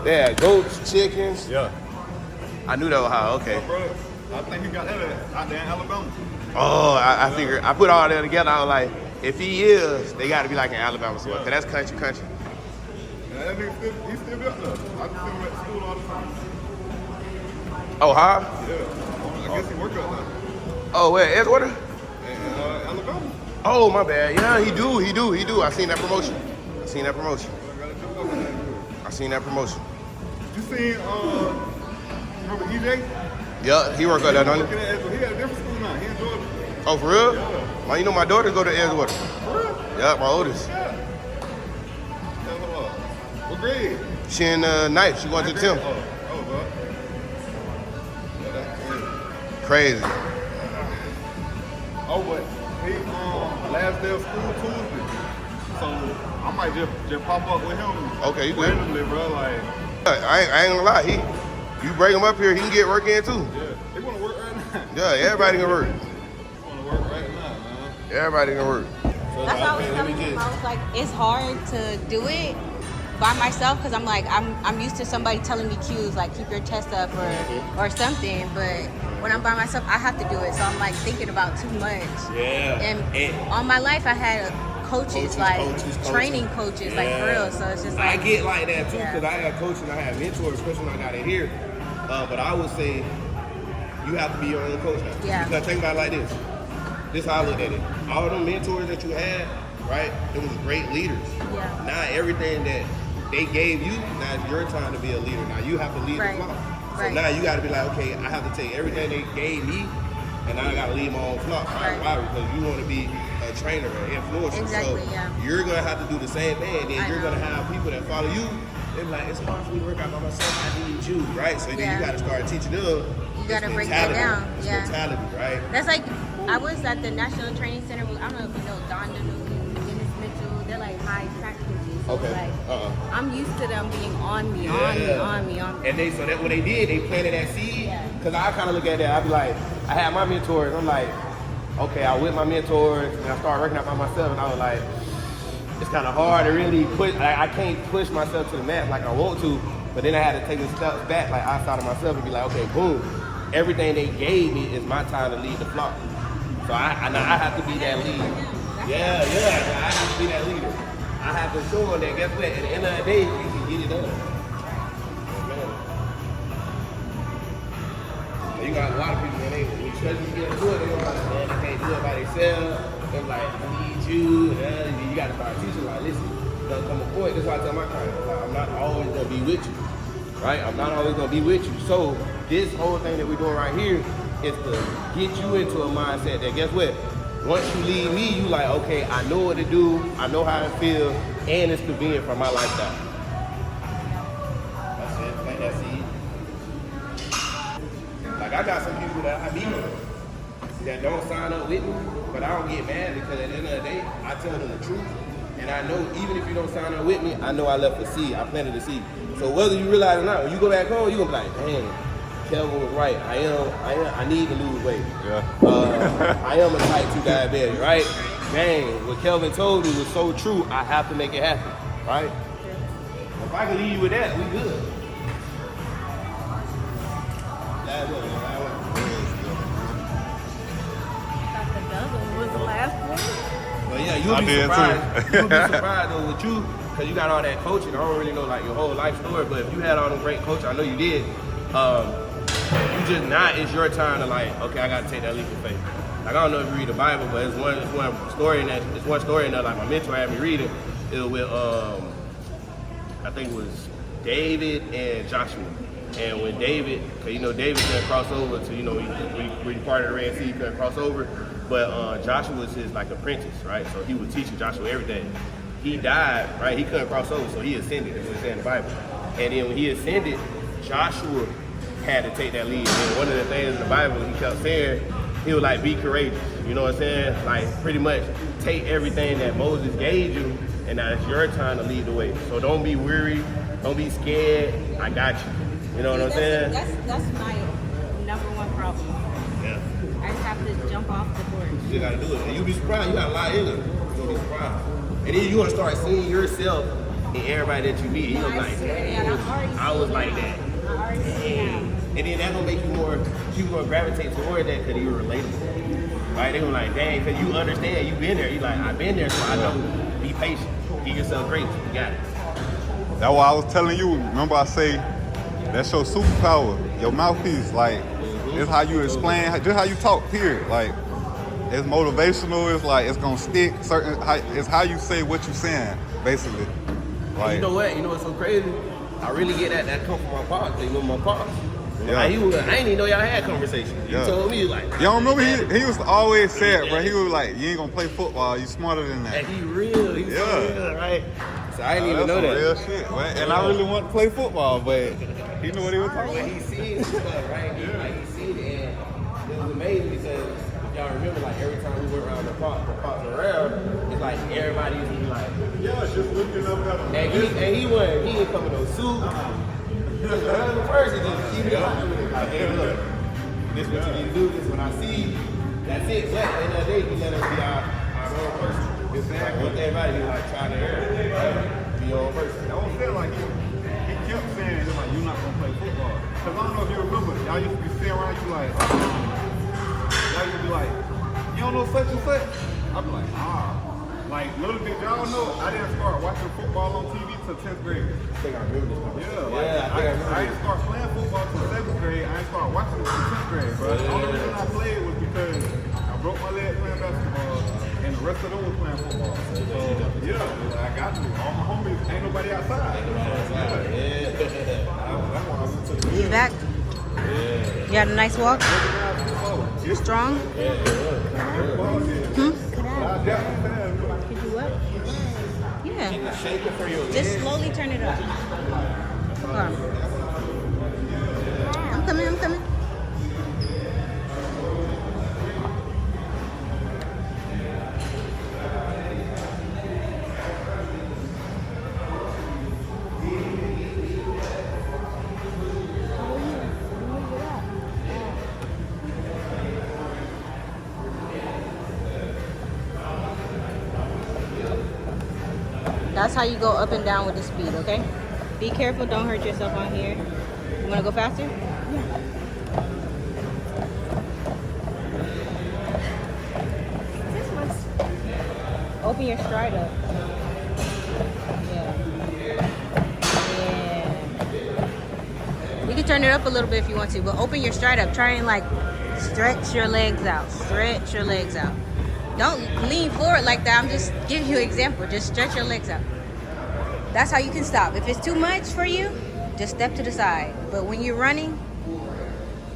Yeah, goats, chickens. Yeah. I knew that was how. Okay. Yeah, bro. I think he got that out there in Alabama. Oh, I figured. I put all that together. I was like, if he is, they got to be like in Alabama somewhere, cause that's country. Yeah, that nigga he's still got there. I see him at school all the time. Oh, huh? Yeah. I guess he work out there. Oh, where? Edgewater? And Alabama. Oh, my bad. Yeah, he do. I seen that promotion. I seen that promotion. You seen remember EJ? Yeah, he worked out there, don't he? He had a different school now. He in Georgia. Oh, for real? Yeah. Man, you know my daughter go to Edgewater. For real? Yeah, my oldest. Yeah. What grade? She in ninth. She going to the 10th. Oh, bro. Yeah, that's Crazy. Oh, but he last day of school Tuesday, so I might just pop up with him. Okay, you good? Randomly, bro. Like, I ain't gonna lie. You bring him up here, he can get work in too. yeah, they wanna work right now. Yeah, everybody can work. They wanna work right now, man. Everybody can work. So That's why I was telling him, I was like, it's hard to do it by myself because I'm like, I'm used to somebody telling me cues like keep your chest up or something, but when I'm by myself, I have to do it. So I'm like thinking about too much. Yeah. And all my life I had coaches, training coaches, like for real. So it's just like I get like that too because I have coaches and I have mentors, especially when I got it here. But I would say you have to be your own coach now. Yeah. Because think about it like this. This is how I look at it. All of them mentors that you had, right? It was great leaders. Yeah. Now everything that they gave you, now it's your time to be a leader. Now you have to lead the flock. So now you got to be like, okay, I have to take everything they gave me, and now I got to lead my own flock. Why? Because you want to be a trainer, an influencer. Exactly, so yeah. you're gonna have to do the same thing. And then you're gonna have people that follow you. They're like, it's hard for me to work out by myself. I need you, right? So then you got to start teaching them. You got to break that down. It's Yeah. mentality, right? That's like I was at the National Training Center. I don't know if you know Don Deneuve, Dennis Mitchell. They're like high track coaches. So Okay. like, I'm used to them being on me. And they so that what they did, they planted that seed. Cause I kind of look at that. I be like, I had my mentors. I'm like, okay, I with my mentors, and I started working out by myself, and I was like, it's kind of hard to really put. I can't push myself to the max like I want to. But then I had to take a step back, like outside of myself, and be like, okay, boom. Everything they gave me is my time to lead the flock. So I have to be that leader. Yeah, I have to be that leader. I have to show them that, guess what, at the end of the day, you can get it done. So you got a lot of people, when you especially get into it, they're like, man, they can't do it by themselves. They're like, I need you. You got to start teaching, like, listen, there'll come a point, that's why I tell my clients, like, I'm not always going to be with you, right? I'm not always going to be with you. So this whole thing that we're doing right here is to get you into a mindset that, guess what? Once you leave me, you like, okay, I know what to do, I know how to feel, and it's convenient for my lifestyle. That's it, like that's it. Like I got some people that I meet that don't sign up with me, but I don't get mad because at the end of the day, I tell them the truth. And I know even if you don't sign up with me, I know I left a seed, I planted a seed. So whether you realize it or not, when you go back home, you're gonna be like, dang, Kelvin was right. I need to lose weight. Yeah. I am a type 2 diabetic, right? Dang, what Kelvin told me was so true. I have to make it happen, right? If I can leave you with that, we good. Last one. The dozen was the last one. But yeah, you'll be surprised. You'll be surprised though with you, because you got all that coaching. I don't really know like your whole life story, but if you had all them great coaches, I know you did. You just now it's your time to like, okay, I gotta take that leap of faith. Like I don't know if you read the Bible, but it's one story in that like my mentor had me reading. It was with I think it was David and Joshua. And when David, cause you know David couldn't cross over to, you know, when he parted the Red Sea, he couldn't cross over. But Joshua was his like apprentice, right? So he was teaching Joshua everything. He died, right? He couldn't cross over, so he ascended. That's what it said in the Bible. And then when he ascended, Joshua had to take that lead. And one of the things in the Bible he kept saying, he was like, be courageous. You know what I'm saying? Like pretty much take everything that Moses gave you, and now it's your time to lead the way. So don't be weary, don't be scared. I got you. You know what I'm saying? That's my number one problem. Yeah. I just have to jump off the board. You just gotta do it. And you'll be surprised. You got a lot in it. You'll be surprised. And then you're gonna start seeing yourself and everybody that you meet, you was like, damn, I was like that. And then that gonna make you more, people gonna gravitate toward that because you're relatable. Right? They gonna like, dang, because you understand, you been there. You like, I've been there, so I know. Be patient. Give yourself grace. You got it. That's why I was telling you. Remember I say, that's your superpower. Your mouthpiece, like, it's how you explain, just how you talk, period. Like, it's motivational. It's like, it's gonna stick. It's how you say what you're saying, basically. Like, you know what? You know what's so crazy? I really get that come from my pops. You know my pops. Yeah. Like, I didn't even know y'all had conversations. You told me like. You don't remember he used to always say it, bro. He was like, "You ain't gonna play football. You smarter than that." And he real. He's so real, right? So I didn't even know that. Real shit, man. And I really want to play football, but he knew what he was talking about. When he seen this stuff, right? He seen it, and it was amazing because if y'all remember, like every time we went around the pops around, it's like everybody used to be like, Yeah, just looking up at him. and he didn't come in no suit. Just a random person just keep it up. Like, hey, look, this is what you need to do. This is what I see. That's it. But at the end of the day, he let us be our own person. It's like with everybody, he like trying to be your own person. I don't feel like he kept saying, like, you're not gonna play football. Cause I don't know if you remember, y'all used to be sitting around, y'all used to be like, you don't know such and such? I'd be like, Like, little did y'all know, I didn't start watching football on TV till 10th grade. I think I remember this one. I didn't start playing football till 7th grade. I didn't start watching it till 10th grade, bro. The only reason I played was because I broke my leg playing basketball, and the rest of them was playing football. So, I got to. All my homies, ain't nobody outside. You back? You had a nice walk? You strong? Could you what? Yeah. Shake it for your Just slowly turn it up. Come on. I'm coming. That's how you go up and down with the speed, okay? Be careful, don't hurt yourself on here. You wanna go faster? Yeah. Open your stride up. Yeah. You can turn it up a little bit if you want to, but open your stride up. Try and like stretch your legs out. Stretch your legs out. Don't lean forward like that. I'm just giving you an example. Just stretch your legs out. That's how you can stop. If it's too much for you, just step to the side. But when you're running,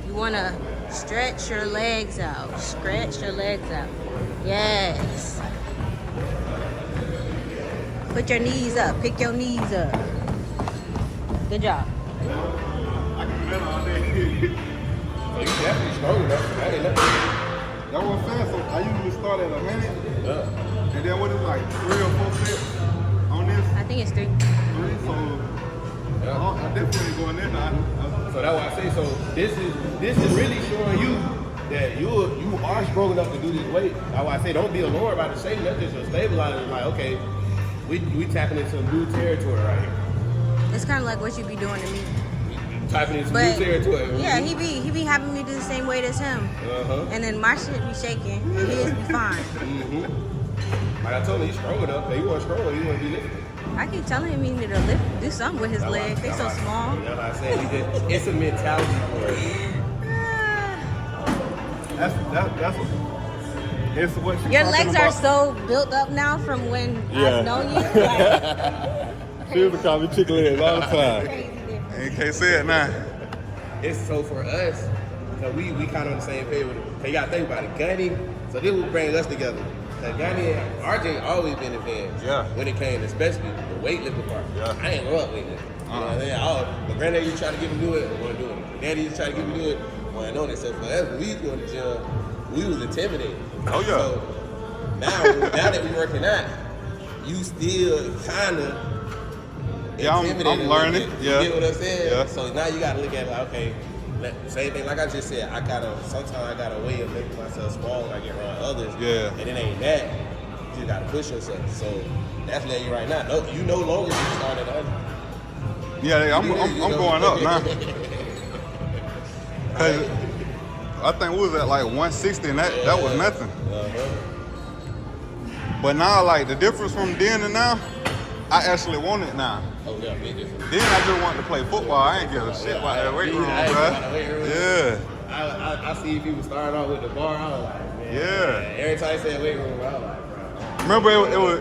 you want to stretch your legs out. Stretch your legs out. Yes. Put your knees up. Pick your knees up. Good job. I can do that all day. You definitely strong enough. I didn't know. That's what I'm saying. So I usually start at 100, and then what is like 3 or 4 sets on this? I think it's 3. 3, so I definitely ain't going in now. So that's why I say, so this is really showing you that you are strong enough to do this weight. That's why I say, don't be allured by the shape. That's just your stabilizer. It's like, okay, we tapping into some new territory right here. It's kind of like what you be doing to me. Tapping into new territory. Yeah, he be having me do the same weight as him. And then my shit be shaking and his be fine. Like I told him, he's strong enough. He wasn't strong. He wouldn't be lifting. I keep telling him he need to do something with his legs. They so small. That's what I said. It's a mentality for it. That's it's what she's Your legs are about. so built up now from when I've known you. Like, She used to call me chicken legs all the time. crazy difference. And you can't say it now. It's so for us, because we kind of on the same page with it. Cause you gotta think about it. Gunny, so this will bring us together. Cause Gunny and RJ always been advanced. Yeah. When it came, especially the weightlifting part. Yeah. I ain't grow up weightlifting. You know what I mean? My granddad used to try to get me to do it, I wasn't doing it. My daddy used to try to get me to do it, I wasn't doing it. So for us, when we was going to the gym, we was intimidated. Oh yeah. So now that we working out, you still kind of intimidated. I'm learning. You get what I'm saying? Yeah. So now you gotta look at it like, okay, same thing like I just said, sometimes I got a way of making myself small when I get around others. Yeah. And it ain't that. You just gotta push yourself. So that's letting you right now. No, you no longer need to start at 100. Yeah, I'm going up now. Cause I think we was at like 160 and that was nothing. But now, like, the difference from then and now, I actually want it now. Oh, yeah, big difference. Then I just wanted to play football. I ain't give a shit about that weight room, bro. Yeah. I see people starting off with the bar. I was like, man. Yeah. Every time I said weight room, I was like, bro. Remember,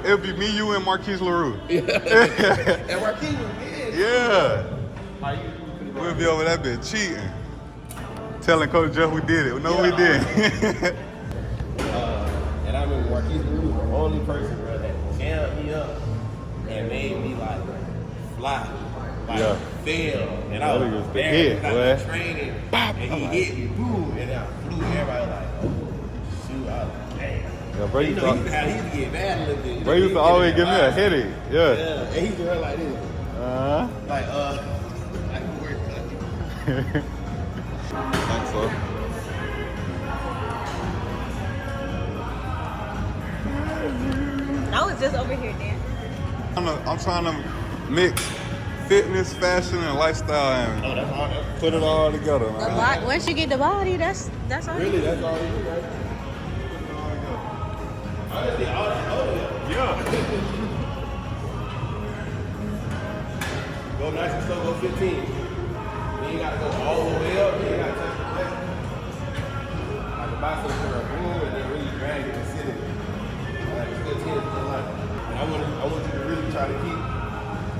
it would be me, you, and Marquise LaRue. And Marquise was big. Yeah. We'll be over that bitch cheating. Telling Coach Jeff we did it. No, we didn't. And I remember Marquise LaRue was the only person, bro, that jammed me up and made me like fly, like fail. And I was there, like training, and he hit me, boom, and I flew. Everybody like, oh shoot, I was like, damn. Yeah, bro, he used to get mad a little bit. Bro used to always give me a headache. Yeah. And he used to run like this. Like, I can work like I think so. I was just over here dancing. I'm trying to mix fitness, fashion, and lifestyle, and put it all together, man. Once you get the body, that's all. really, that's all you do, right? Honestly, Yeah. Go nice and slow, go 15. Then you gotta go all the way up, then you gotta touch the left. Like the bicycle for a boom, and then really drag it and sit it. Like it's 15 is good life. And I want you to really try to keep,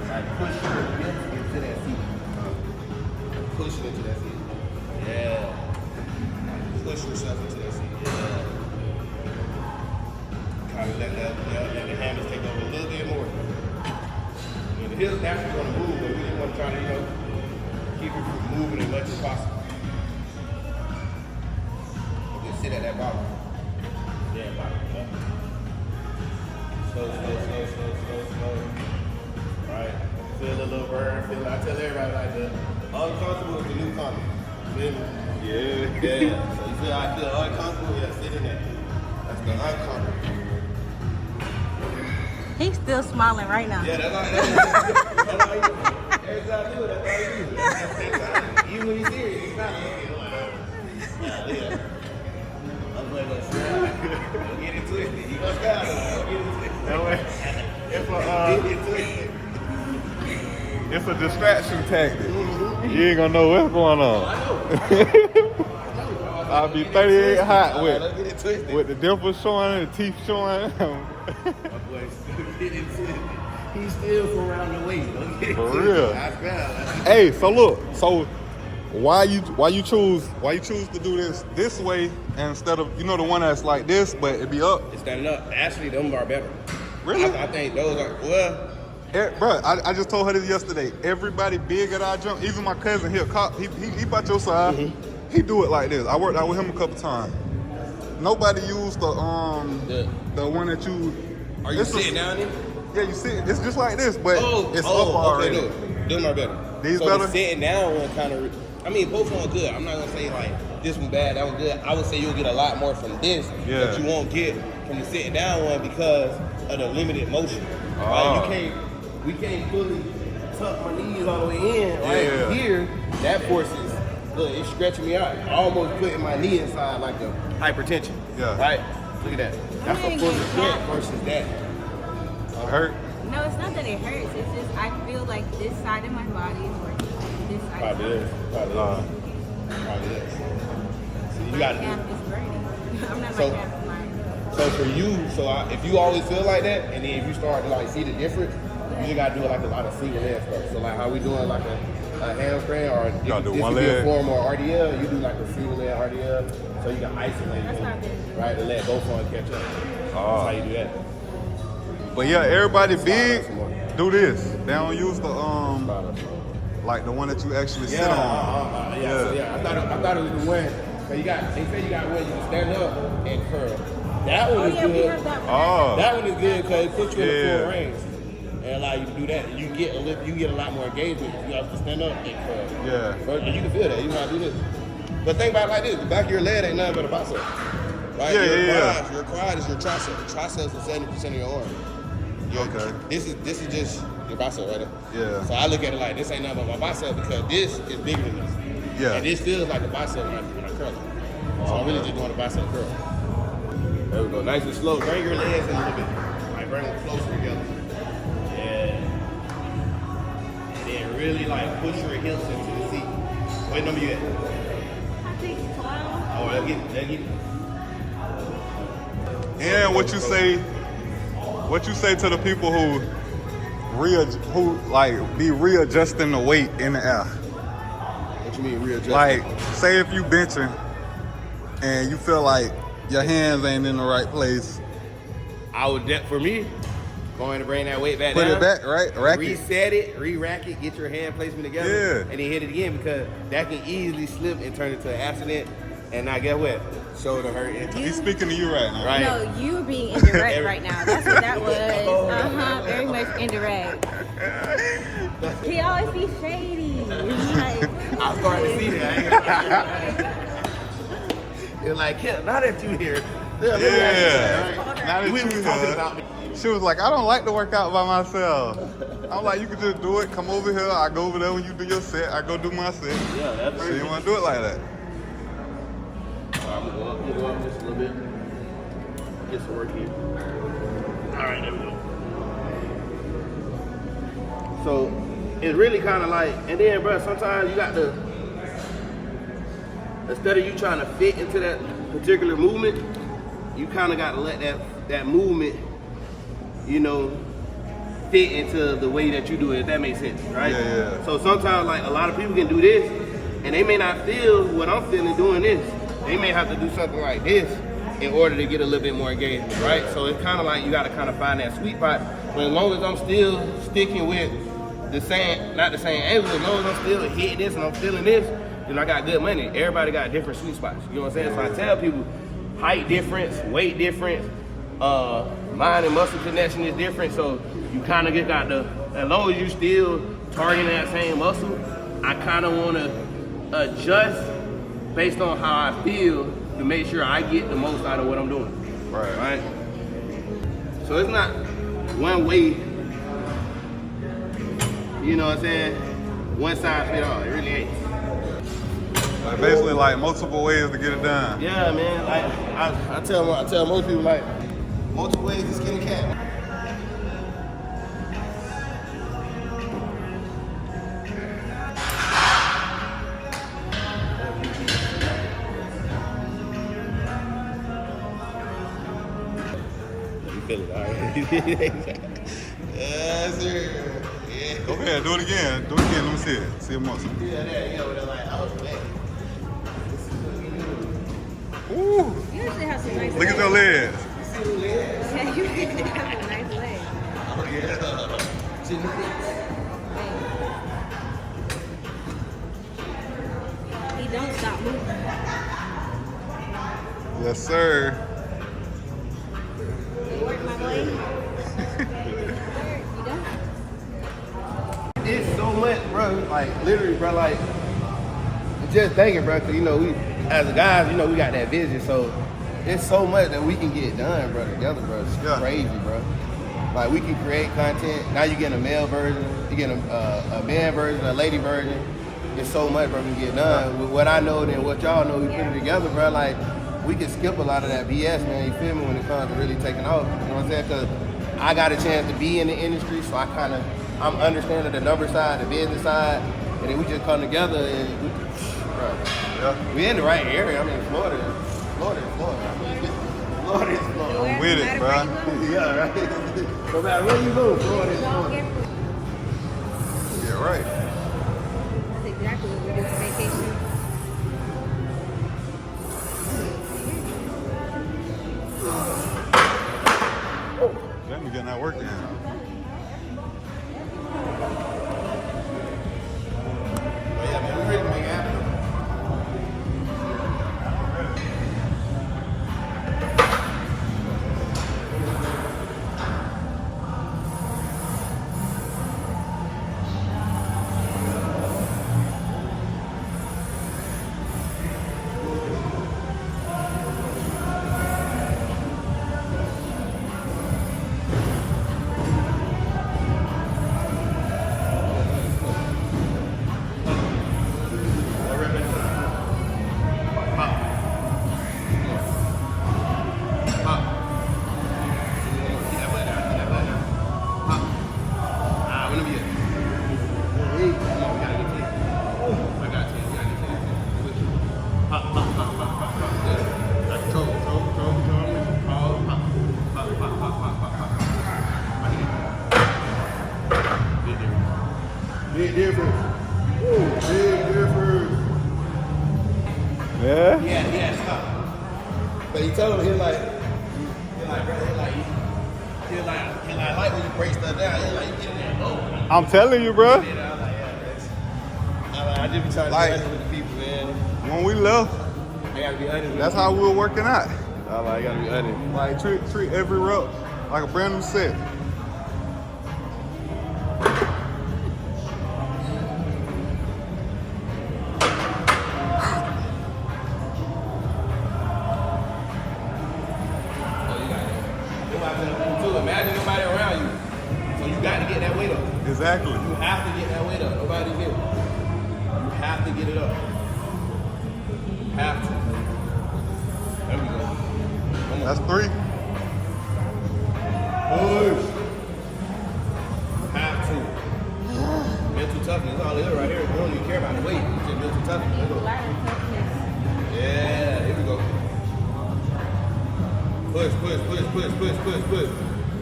like, push your hips into that seat. Push it into that seat. Yeah. Push yourself into that seat. Yeah. Kind of let the hammers take over a little bit more. The hips naturally going to move, but we just want to try to, keep it from moving as much as possible. And just sit at that bottom. Yeah, bottom. Yeah. Slow. Right. Feel a little burn. I tell everybody like the uncomfortable is the new comfort. Feel me? Yeah. So you feel I feel uncomfortable? Yeah, sit in there. That's the uncomfortable. He's still smiling right now. Yeah, that's all you do. Every time I do it, that's all you do. Even when he's serious, he's not like, I'm going to smile. Don't get it twisted. You gonna smile. Don't get it twisted. That way, it's a distraction tactic. You ain't gonna know what's going on. I know. I'll be 38 hot Don't get it twisted. with the dimples showing and the teeth showing. My boy still get it twisted. He's still from around the way. Don't get it For twisted. real. I smile. Hey, so look, why you choose to do this way instead of the one that's like this but it be up? It's standing up. Actually, them are better. Really? I think those are Bro, I just told her this yesterday. Everybody big at our jump, even my cousin here, cop, he about your size. Mm-hmm. He do it like this. I worked out with him a couple times. Nobody used the one that you. Are you sitting down there? Yeah, you sit. It's just like this, but it's up Okay, already. no. Them are better. These so better? The sitting down one kind of. I mean, both of them are good. I'm not gonna say like this one bad, that one good. I would say you'll get a lot more from this that you won't get from the sitting down one because of the limited motion. Right? We can't fully tuck my knees all the way in. Right here, that forces. Look, it's stretching me out. Almost putting my knee inside like a hypertension. Yeah. Right? Look at that. That's a full stretch versus that. Hurt? No, it's not that it hurts. It's just I feel like this side of my body is working. This side. Probably is. Probably is. So you got calf is burning. I'm not So- my calf is mine. So for you, if you always feel like that, and then if you start to like see the difference, you just gotta do like a lot of single leg stuff. So like how we doing like a hamstring or You gotta do this one could be leg. a form or RDL, you do like a single leg RDL, so you can isolate That's them, what I did. right, to let both of them catch up. That's how you do that. But yeah, everybody big do this. They don't use the like the one that you actually sit on. So I thought it was the one. So they say you got one you can stand up and curl. That one is We good. have that one. Oh. That one is good because it puts you in the Yeah. full range and allow you to do that. You get a lot more engagement. You have to stand up and curl. Yeah. So you can feel that. You know how to do this. But think about it like this: the back of your leg ain't nothing but a bicep. Right? Yeah. Your quad is your tricep. Your triceps is 70% of your arm. Okay. This is just your bicep right there. Yeah. So I look at it like this ain't nothing but my bicep because this is bigger than this. Yeah. And this feels like a bicep when I curl it. So I'm really just doing a bicep curl. There we go. Nice and slow. Bring your legs in a little bit. Like bring them closer together. Yeah. And then really like push your hips into the seat. What number you at? I think 12. Oh, let's get it. And what you say to the people who be readjusting the weight in the air? What you mean readjusting? Like, say if you benching and you feel like your hands ain't in the right place. I would, for me, going to bring that weight back Put down. it back, right? Rack it. Reset it, re-rack it, get your hand placement together, Yeah. and then hit it again because that can easily slip and turn into an accident. And now get what? Shoulder hurt. He's speaking to you right now. Right. No, you were being indirect right now. That's what that was. Very much indirect. He always be shady. Like, I'm starting to see that. You're like, yeah, now that you here. Yeah. Now that We you was talking here. about me. She was like, I don't like to work out by myself. I'm like, you can just do it. Come over here. I go over there when you do your set. I go do my set. Yeah, that's So you want to do it like that? I'm gonna go up just a little bit. Get some work here. All right, there we go. So it's really kind of like, and then, bro, sometimes you got to, instead of you trying to fit into that particular movement, you kind of got to let that movement, you know, fit into the way that you do it, if that makes sense, right? Yeah. So sometimes, like, a lot of people can do this, and they may not feel what I'm feeling doing this. They may have to do something like this in order to get a little bit more engagement, right? So it's kind of like you got to kind of find that sweet spot. But as long as I'm still sticking with the same, not the same angle, as long as I'm still hitting this and I'm feeling this, then I got good money. Everybody got different sweet spots. You know what I'm saying? So I tell people, height difference, weight difference, mind and muscle connection is different. So you kind of just got to, as long as you still targeting that same muscle, I kind of want to adjust based on how I feel to make sure I get the most out of what I'm doing. Right? So it's not one way, you know what I'm saying? One size fit all. It really ain't. Like basically, like multiple ways to get it done. Yeah, man. Like I tell most people, like, multiple ways to skin a cat. Feel it, all right. Yes, sir. Yeah. Go ahead, do it again. Do it again. Let me see it. See a muscle. Yeah, there you go. They're like, oh, man. Ooh. you usually have some nice Look at your legs. You see the legs? Yeah, you usually have a nice leg. Oh, yeah. Genetics. He don't stop moving. Yes, sir. You work my boy. You don't? It's so much, bro. Like, literally, bro, like, just thinking, bro, because, you know, we, as a guys, you know, we got that vision, so it's so much that we can get done, bro, together, bro. It's crazy, bro. Like, we can create content. Now you get a male version, you get a man version, a lady version. It's so much, bro, we can get done. With what I know and what y'all know, we put it together, bro, like, we can skip a lot of that BS, man, you feel me, when it comes to really taking off. You know what I'm saying? Because I got a chance to be in the industry, so I'm understanding the number side, the business side, and then we just come together and we in the right area. I mean, Florida is Florida. I'm with it, bro. Yeah, right. No matter where you go, Florida is Florida. Yeah, right. That's exactly what we do for vacation. Jamie getting that work in. Yeah, man, we ready to make it happen. Yeah? Yeah, stop. But he told him, he was like, when you break stuff down, he like, you get in there and go. I'm telling you, bro. I was like, I just be trying to be honest with the people, man. When we left, I gotta be honest with that's the how we people. were working out. I gotta be honest. Like treat every rep like a brand new set. Imagine nobody around you. So you got to get that weight up. Exactly. You have to get that weight up. Nobody's here. You have to get it up. You have to. There we go. Come on. That's 3. Push. You have to. Mental toughness. That's all it is right here. We don't even care about the weight. It's just mental toughness. There we go. Yeah, here we go. Push.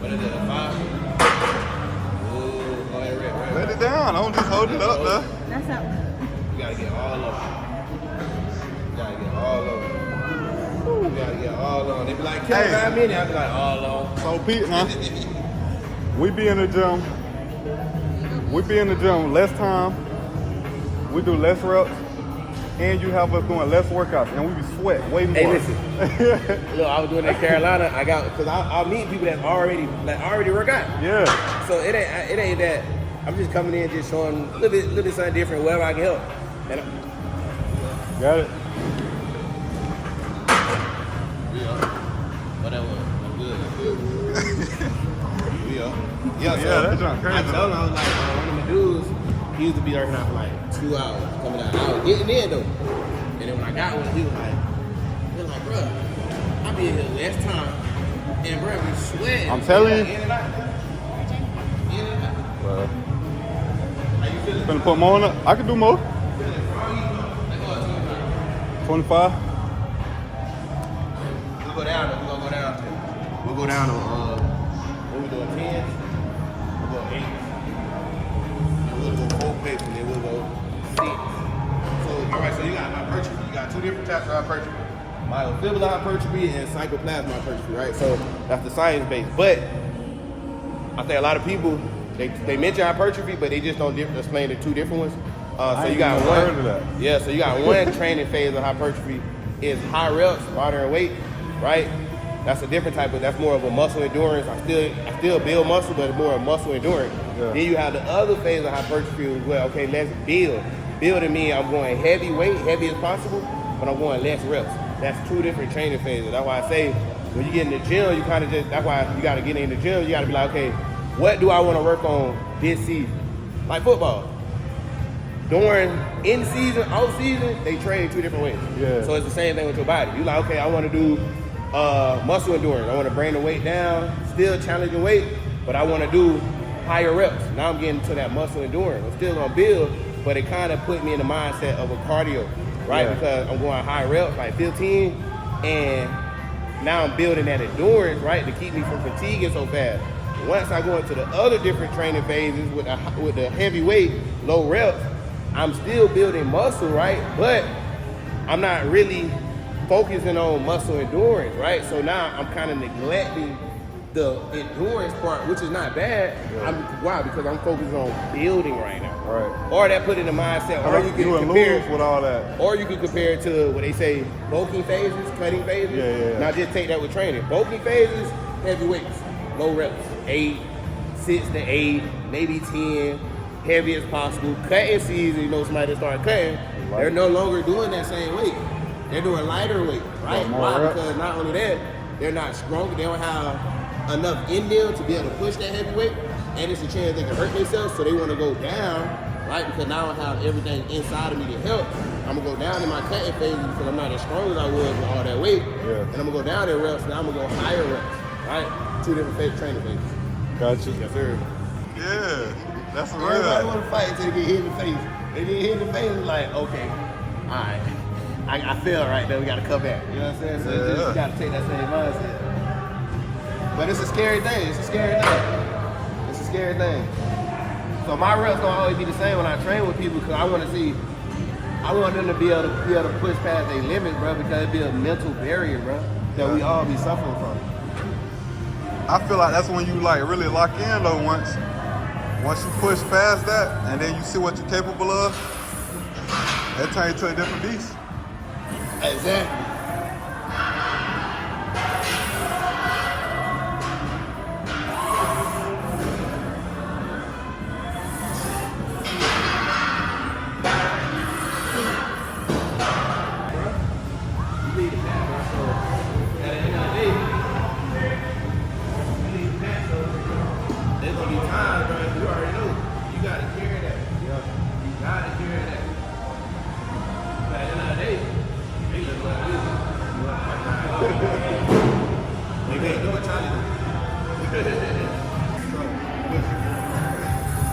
What is it, 5? Ooh, right. Let it down. Don't just hold it up, though. That's not. You gotta get all of them. You gotta get all of them. They be like, Kelly, how many? I be like, all of them. So Pete, huh? We be in the gym less time. We do less reps. And you have us doing less workouts, and we be sweat way more. Hey, listen. Look, I was doing that in Carolina. Because I'll meet people that already work out. Yeah. So it ain't that. I'm just coming in, just showing a little bit something different, wherever I can help. And Got it. whatever. I'm good. Yeah, that's not crazy. I told him, I was like, one of my dudes, he used to be working out for like 2 hours, coming out. I was getting in though. And then when I got one, he was like, bro, I be in here less time. And bro, we sweating. I'm telling you. In and out. Well, How you feeling? finna put more on it. I can do more. 25. We'll go down. We'll go down on, what we doing, 10? We'll go 8. And we'll go 4 plates, and then we'll go 6. So, all right, so you got hypertrophy. You got 2 different types of hypertrophy. Myofibrillar hypertrophy and cycloplasma hypertrophy, right? So that's the science base. But I think a lot of people, they mention hypertrophy, but they just don't explain the 2 different ones. So you got one. Heard of that. Yeah, so you got one training phase of hypertrophy is high reps, moderate weight, right? That's a different type of, that's more of a muscle endurance. I still build muscle, but it's more of muscle endurance. Yeah. Then you have the other phase of hypertrophy as well. Okay, let's build. Building means I'm going heavy weight, heavy as possible, but I'm going less reps. That's 2 different training phases. That's why I say when you get in the gym, you kind of just, that's why you got to get in the gym. You got to be like, okay, what do I want to work on this season? Like football. During in season, off season, they train 2 different ways. Yeah. So it's the same thing with your body. You like, okay, I want to do muscle endurance. I want to bring the weight down, still challenging weight, but I want to do higher reps. Now I'm getting to that muscle endurance. I'm still gonna build, but it kind of put me in the mindset of a cardio, right? Yeah. Because I'm going high reps, like 15, and now I'm building that endurance, right, to keep me from fatiguing so fast. Once I go into the other different training phases with the heavy weight, low reps, I'm still building muscle, right? But I'm not really focusing on muscle endurance, right? So now I'm kind of neglecting the endurance part, which is not bad. Yeah. Why? Because I'm focused on building right now. Right. Or that put in the mindset, or you can You and compare lose with all that. or you can compare it to what they say, bulking phases, cutting phases. Yeah. Now just take that with training. Bulking phases, heavy weights, low reps, 8, 6 to 8, maybe 10, heavy as possible. Cutting season, somebody that started cutting, they're no longer doing that same weight. They're doing lighter weight, right? Why? Because not only that, they're not strong. They don't have enough in them to be able to push that heavy weight, and it's a chance they can hurt themselves, so they want to go down, right? Because now I have everything inside of me to help. I'm gonna go down in my cutting phase because I'm not as strong as I was with all that weight, and I'm gonna go down in reps. Now I'm gonna go higher reps, right? 2 different training phases. Gotcha. Yes, sir. Yeah, that's real. Everybody want to fight until they get hit in the face. They get hit in the face, it's like, okay, all right. I feel right there, we gotta come back. You know what I'm saying? So you gotta take that same mindset. But it's a scary thing. It's a scary thing. So my reps don't always be the same when I train with people because I want to see I want them to be able to push past their limits, bro, because it'd be a mental barrier, bro, that we all be suffering from. I feel like that's when you like really lock in though. Once you push past that, and then you see what you're capable of, that turns you to a different beast. Exactly.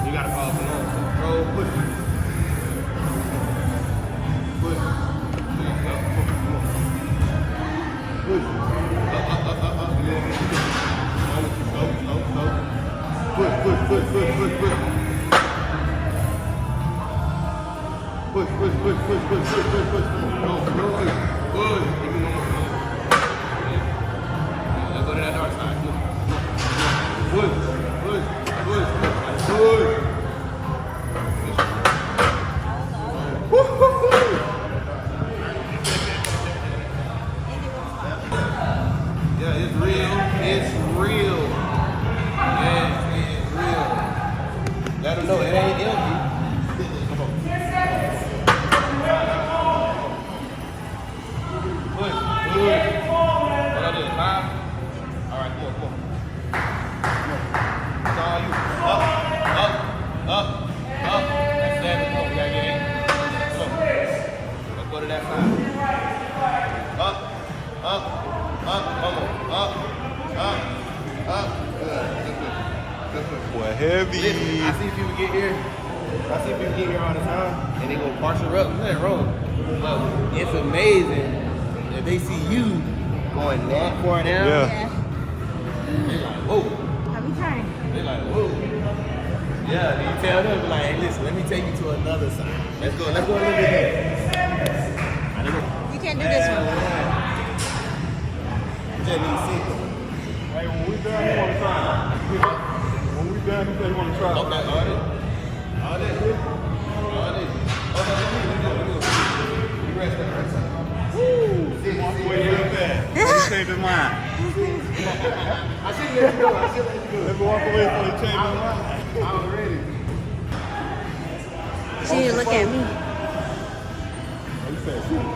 You gotta follow along. Roll, push. Push. Push. Up. Slow. Push. Push. No. Push. Let's go to that dark side. Push. Yeah, it's real. It's real. Yes, it's real. Let them know it ain't empty. Come on. Push. What I did, 5? All right, come on. It's all you. Up. That's 7. Come on, we gotta get 8. Come on. Let's go to that 5. Up. Come on. Up. Good. Boy, heavy. Listen, I see people get here all the time, and they go partial up. Nothing wrong. But it's amazing if they see you going that far down. Yeah. They like, whoa. Have you tried? They like, whoa. Yeah, then you tell them, like, hey, listen, let me take you to another side. Let's go a little bit there. You can't do this one. Just need to see. Hey, when we done, you want to try. When we done, you say you want to try. Okay, all that. You rest that. Woo! Wait, real fast. He changed his mind. I should let you go. Let me walk away before he changed his mind. Already. She need to look at me. You said, shoot.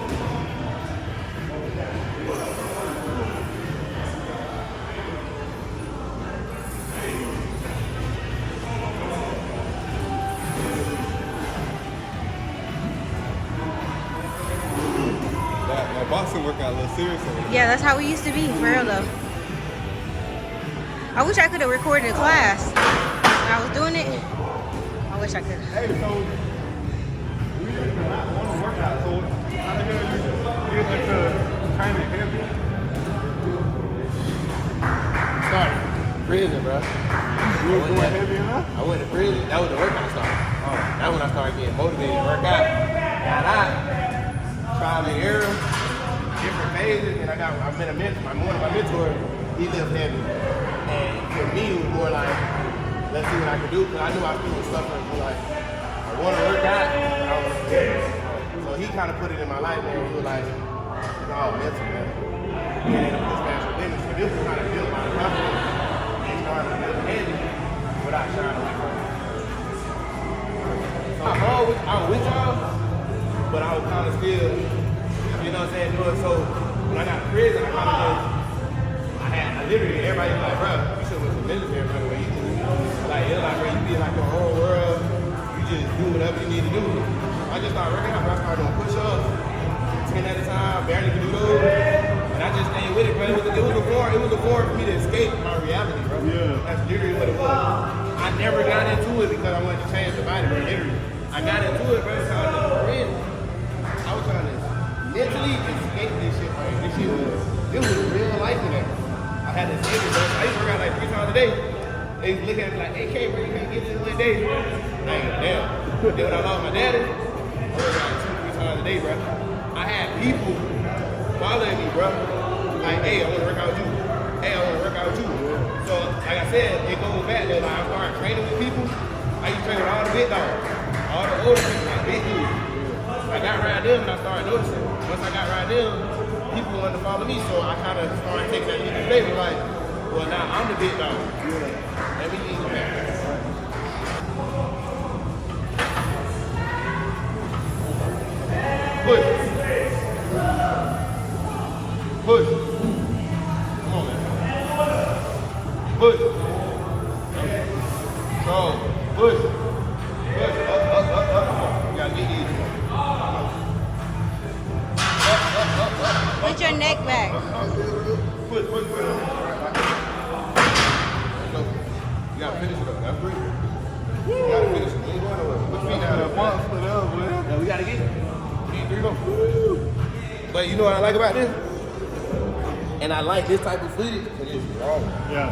That boxing workout a little serious over there. Yeah, that's how we used to be, for real though. I wish I could have recorded a class when I was doing it. I wish I could. Hey, so we did not want to work out, so how the hell you get into training heavy? Started prison, bro. You was doing heavy enough? I went to prison. That was the workout started. That's when I started getting motivated to work out. Got out, trial and error, different phases, and I've been a mentor. One of my mentors, he lived heavy, and for me it was more like, let's see what I can do, because I knew I was suffering from like, I want to work out, but I don't want to do it. So he kind of put it in my life, man. He was like, it's all mental, man. Being able to push past your limits. So this was kind of built my confidence and starting to build heavy without shying away from it. So I'm with y'all, but I was kind of still, you know what I'm saying, doing so. When I got to prison, I kind of just, I literally, everybody was like, bro, you should have went to the military, bro, where you do. Like, it's like, bro, you be in like your own world, you just do whatever you need to do. I just started working out, bro. I started doing push-ups, 10 at a time, barely could do those. And I just stayed with it, bro. It was a form for me to escape my reality, bro. Yeah. That's literally what it was. I never got into it because I wanted to change the body, bro, literally. I got into it, bro, because I was in prison. I was trying to mentally escape this shit, bro. This was real life in there. I had to escape it, bro. I used to work out like 3 times a day. They used to look at me like, hey, K, bro, you can't get this one day. Like, damn. Then when I lost my daddy, I worked out 2-3 times day, bro. I had people following me, bro. Like, hey, I want to work out with you. Hey, I want to work out with you. So, like I said, it goes back to like I started training with people. I used to train with all the big dogs, all the older people, like big dudes. I got around them and I started noticing. Once I got around them, people wanted to follow me, so I kind of started taking that leap of faith. Like, well, now I'm the big dog. Let me lead them back. Push. Push. Come on, man. Push. So, push. Push. Up. You gotta get these. Put your neck back. Push. Let's go. You gotta finish it up. That's great. You gotta finish it. You ain't going nowhere. Put your feet down there. Once for them, man. Yeah, we gotta get it. 3, go. But you know what I like about this? And I like this type of footage because it's wrong. Yeah.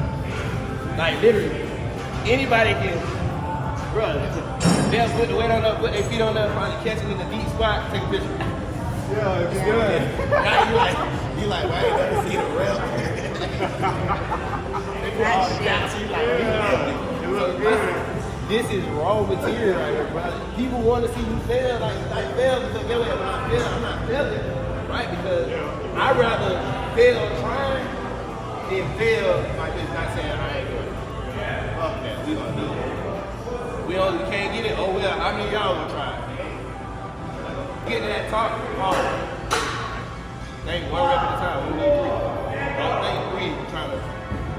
Like literally, anybody can, bro. They'll put the weight on up, put their feet on up, finally catch it in the deep spot, take a picture. Yeah, it's good. Now you like, well, I ain't never seen a rep. They put all the guys, you like, Yeah. It looks good. this is raw material right here, bro. People want to see you fail, like fail because get away. When I fail, I'm not failing, right? Because I'd rather fail trying than fail like just not saying I ain't doing it. Fuck that, we gonna do it. We can't get it. Oh well, I mean y'all gonna try it. Getting that talk, think one rep at a time. We need 3. Don't think 3. We're trying to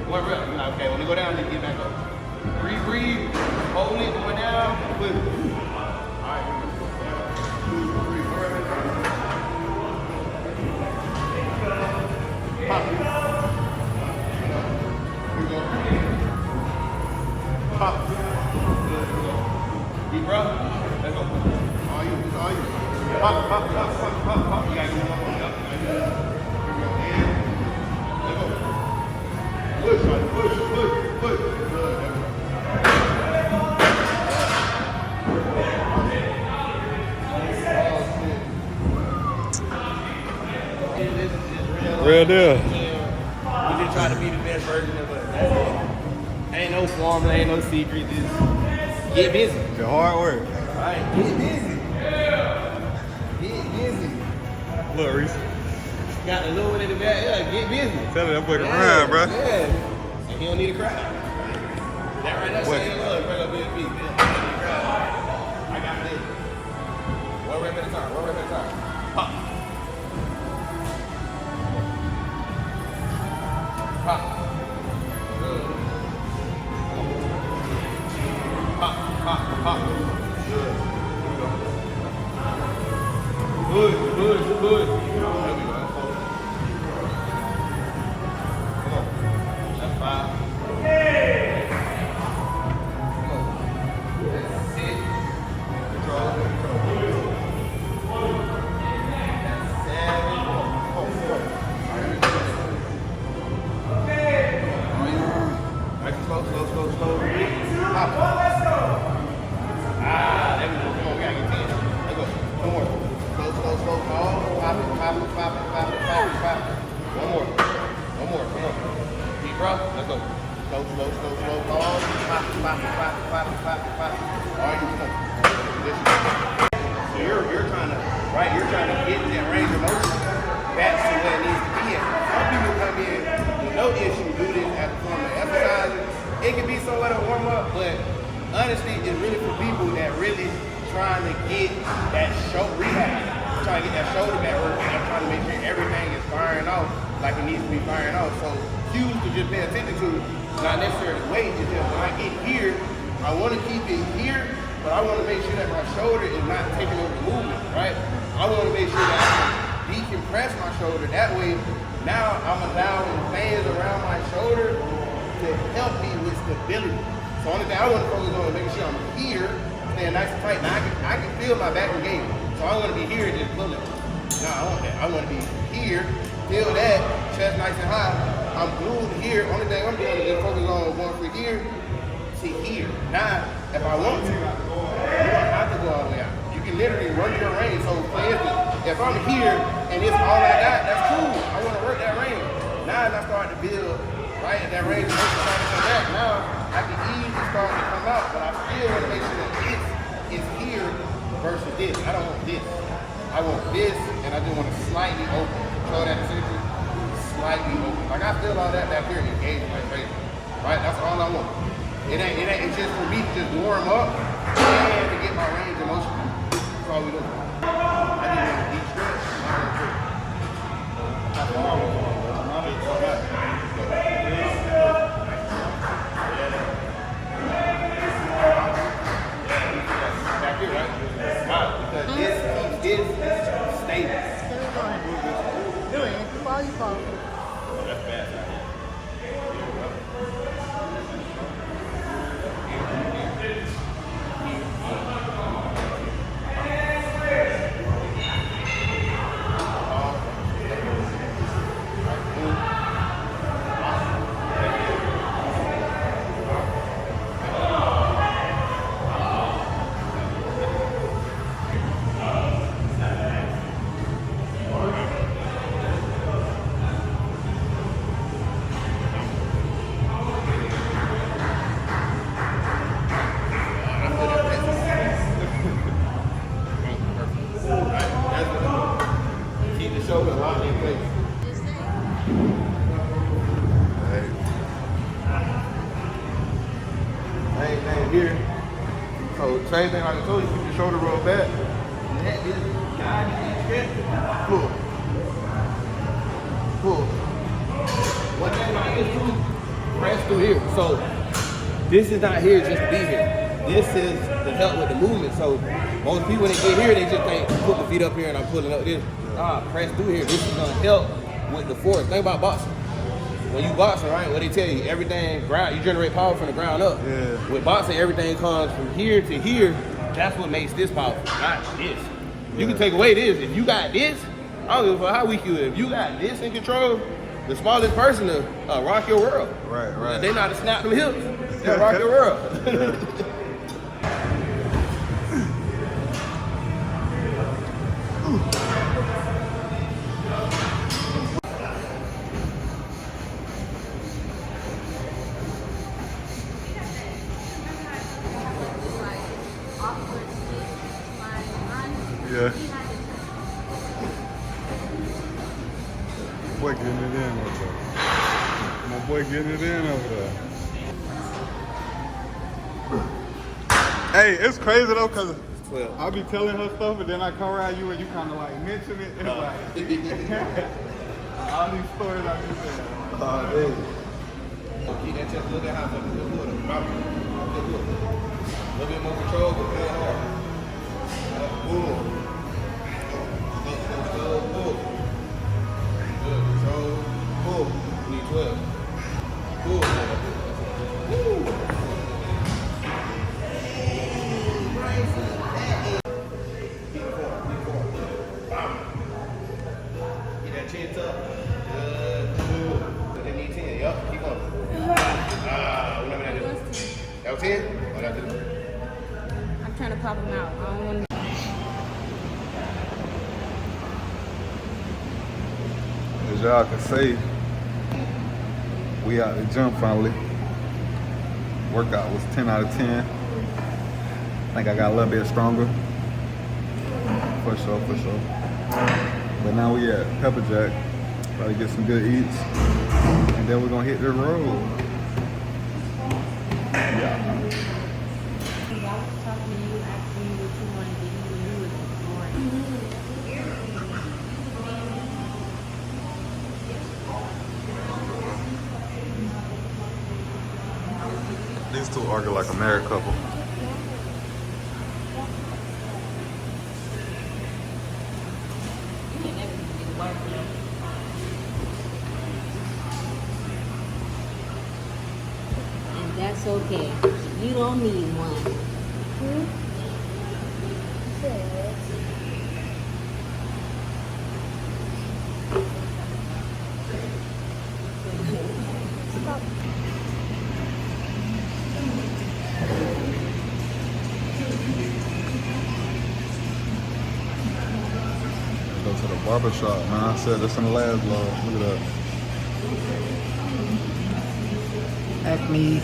1 rep. Okay, when we go down, then get back up. Breathe, hold it, going down, put it. Alright, 2, 3, 4. Pop. Here we go. Pop. Good, here we go. Deep breath. Let's go. All you, it's all you. Pop. You gotta get one more. Up. Here we go. And let's go. Push, push. Good, there we go. Real deal. We just try to be the best version of us. That's it. Ain't no formula, ain't no secret. Just get busy. The hard work. Alright, get busy. Get busy. Look, Reese. Got the little one in the back. Yeah, get busy. Tell me that boy can run, bro. Yeah. And he don't need a crowd. That right there saying love, bring up his feet. I got this. 1 rep at a time. Pop. Pop. Good. Pop. Good. Good. There we go. Come on. That's 5. Come on. That's 6. Control. That's 7. Slow. Pop. There we go. Come on, we gotta get 10. Let's go. 1 more. Slow. Pop it. 1 more. Come on. Deep breath. Let's go. Slow. Pause. Pop. All right, come on. So you're trying to get that range of motion back to where it needs to be at. Some people come in with no issue, do this as a form of exercise. It can be somewhat a warm up, but honestly, it's really for people that really trying to get that shoulder rehab, trying to get that shoulder back working, and trying to make sure everything is firing off like it needs to be firing off. So cues to just pay attention to, not necessarily weight, it's just when I get here, I want to keep it here, but I want to make sure that my shoulder is not taking over the movement, right? I want to make sure that I can decompress my shoulder. That way, now I'm allowing fans around my shoulder to help me with stability. So only thing I want to focus on is making sure I'm here, staying nice and tight. Now I can feel my back engaged. So I want to be here and just pull it. No, I want that. I want to be here, feel that, chest nice and high. I'm glued here. Only thing I'm doing is just focus on going from here to here. Now, if I want to, you don't have to go all the way out. You can literally work your range. So for instance, if I'm here and it's all I got, that's cool. I want to work that range. Now as I start to build, right, and that range of motion starting to come back, now I can easily start to come out, but I still want to make sure that this is here versus this. I don't want this. I want this, and I just want to slightly open. Control that decision, slightly open. Like I feel all that back here engaged my face. Right? That's all I want. It's just for me to just warm up and to get my range of motion. That's all we do. I just want a deep stretch. Back here, right? Because this keeps this stable. Do it. If you fall, you fall. That's bad. Shoulder locked in place. Same thing here. So same thing like I told you, keep your shoulder rolled back. Let this guide you stretch. Pull. Pull. One thing about this too, press through here. So this is not here just to be here. This is to help with the movement. So most people when they get here, they just think, put my feet up here and I'm pulling up this. Press through here. This is gonna help with the force. Think about boxing. When you boxing, right? What they tell you, everything ground, you generate power from the ground up. Yeah. With boxing, everything comes from here to here. That's what makes this powerful, not this. You can take away this. If you got this, I don't give a fuck how weak you is. If you got this in control, the smallest person to rock your world. Right. They know how to snap them hips. They'll rock your world. Yeah. Boy getting it in over there. My boy getting it in over there. Hey, it's crazy though, cause 12. I be telling her stuff, and then I come around you and you kind of like mention it. And like, all these stories I just said. Keep that chest a little bit high, a little bit more control, but pull hard. Pull. Pull. Good. Control. Pull. We need 12. Pull. Woo. Keep forward. Get that chin tucked. Good. Pull. They need 10. Yup. Keep going. Whatever that is. That was 10? Oh, that was 10. I'm trying to pop them out. I don't want to. As y'all can see, we out the gym finally. Workout was 10 out of 10. I think I got a little bit stronger. For sure. But now we at Pepper Jack. Probably get some good eats. And then we're gonna hit the road. Yeah. These two argue like a married couple. And that's okay. You don't need one. Go to the barber shop, man. I said this in the last vlog. Look at that. Acme.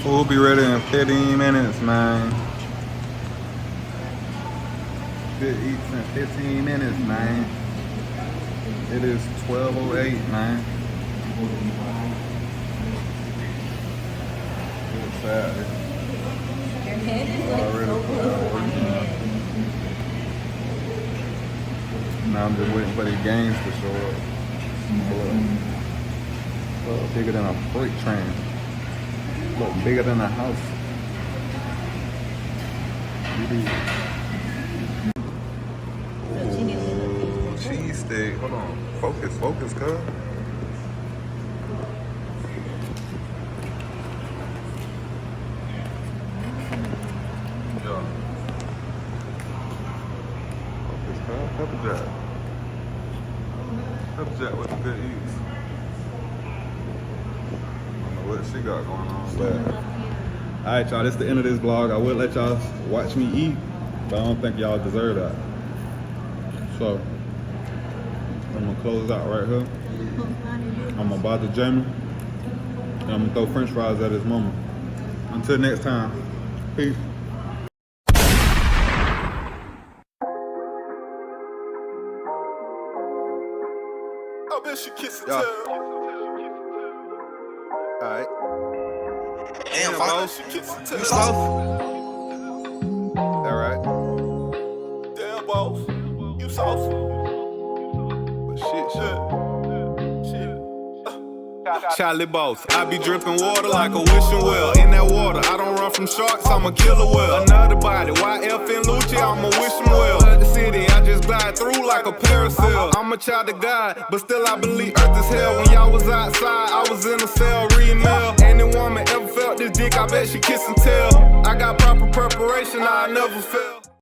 Food will be ready in 15 minutes, man. Good eats in 15 minutes, man. It is 12:08, man. It's Saturday. Your head is like so close to my head. Now I'm just waiting for these games to show up. Look, bigger than a freight train. Look, bigger than a house. Ooh, cheese steak. Hold on. Focus, cuz. Yeah. Focus, cuz. Pepper jack. Pepper jack with the good eats. I don't know what she got going on, but alright, y'all, this is the end of this vlog. I would let y'all watch me eat, but I don't think y'all deserve that. So I'm gonna close out right here. I'm gonna bother Jamie, and I'm gonna throw french fries at his mama. Until next time, peace. I bet she kiss it Yeah. too. Alright. Damn, boss, she kiss it too. You sauce? Alright. Damn, boss, you sauce. But shit. Charliexboss, I be dripping water like a wishing well. In that water, I don't run from sharks, I'm a killer whale. Another body, YF and Lucci, I'ma wish them well. At the city, I just glide through like a parasail. I'm a child of God, but still I believe earth is hell. When y'all was outside, I was in a cell reading mail. Any woman ever felt this dick, I bet she kiss and tell. I got proper preparation, I never fail.